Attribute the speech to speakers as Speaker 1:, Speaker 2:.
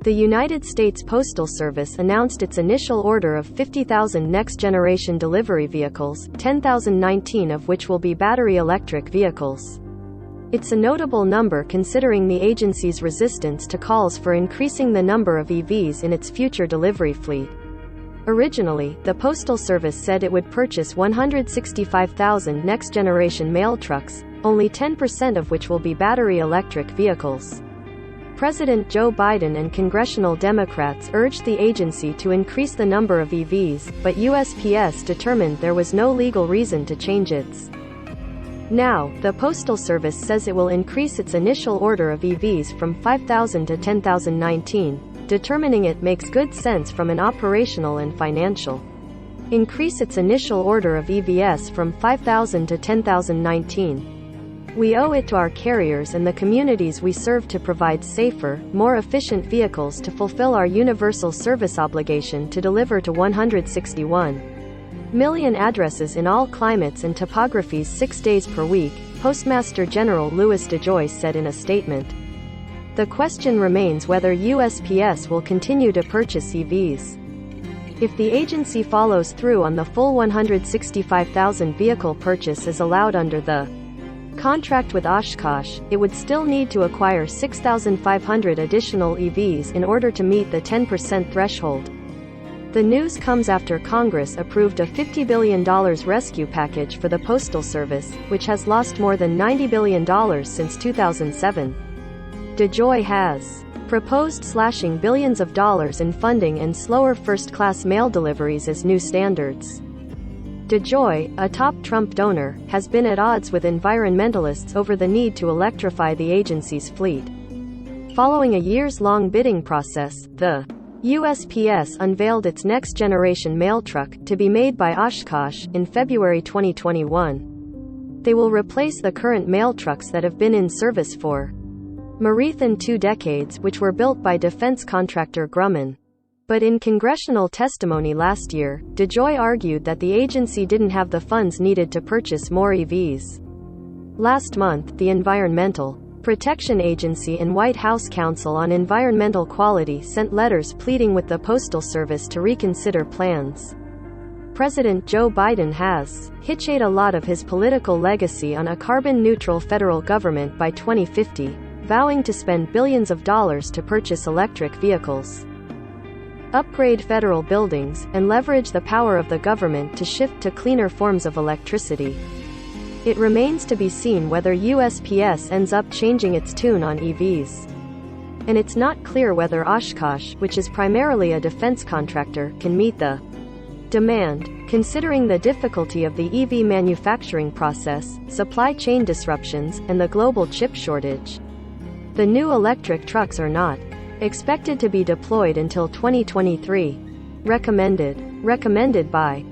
Speaker 1: The United States Postal Service announced its initial order of 50,000 next-generation delivery vehicles, 10,019 of which will be battery-electric vehicles. It's a notable number considering the agency's resistance to calls for increasing the number of EVs in its future delivery fleet. Originally, the Postal Service said it would purchase 165,000 next-generation mail trucks, only 10% of which will be battery-electric vehicles. President Joe Biden and congressional Democrats urged the agency to increase the number of EVs, but USPS determined there was no legal reason to change its. Now, the Postal Service says it will increase its initial order of EVs from 5,000 to 10,019, determining it makes good sense from an operational and financial. Increase its initial order of EVs from 5,000 to 10,019. We owe it to our carriers and the communities we serve to provide safer, more efficient vehicles to fulfill our universal service obligation to deliver to 161 million addresses in all climates and topographies 6 days per week, Postmaster General Louis DeJoy said in a statement. The question remains whether USPS will continue to purchase EVs. If the agency follows through on the full 165,000 vehicle purchase as allowed under the contract with Oshkosh, it would still need to acquire 6,500 additional EVs in order to meet the 10% threshold. The news comes after Congress approved a $50 billion rescue package for the Postal Service, which has lost more than $90 billion since 2007. DeJoy has proposed slashing billions of dollars in funding and slower first-class mail deliveries as new standards. DeJoy, a top Trump donor, has been at odds with environmentalists over the need to electrify the agency's fleet. Following a years-long bidding process, the USPS unveiled its next-generation mail truck, to be made by Oshkosh, in February 2021. They will replace the current mail trucks that have been in service for more than 2 decades, which were built by defense contractor Grumman. But in congressional testimony last year, DeJoy argued that the agency didn't have the funds needed to purchase more EVs. Last month, the Environmental Protection Agency and White House Council on Environmental Quality sent letters pleading with the Postal Service to reconsider plans. President Joe Biden has hitched a lot of his political legacy on a carbon-neutral federal government by 2050, vowing to spend billions of dollars to purchase electric vehicles, upgrade federal buildings, and leverage the power of the government to shift to cleaner forms of electricity. It remains to be seen whether USPS ends up changing its tune on EVs. And it's not clear whether Oshkosh, which is primarily a defense contractor, can meet the demand, considering the difficulty of the EV manufacturing process, supply chain disruptions, and the global chip shortage. The new electric trucks are not expected to be deployed until 2023. Recommended by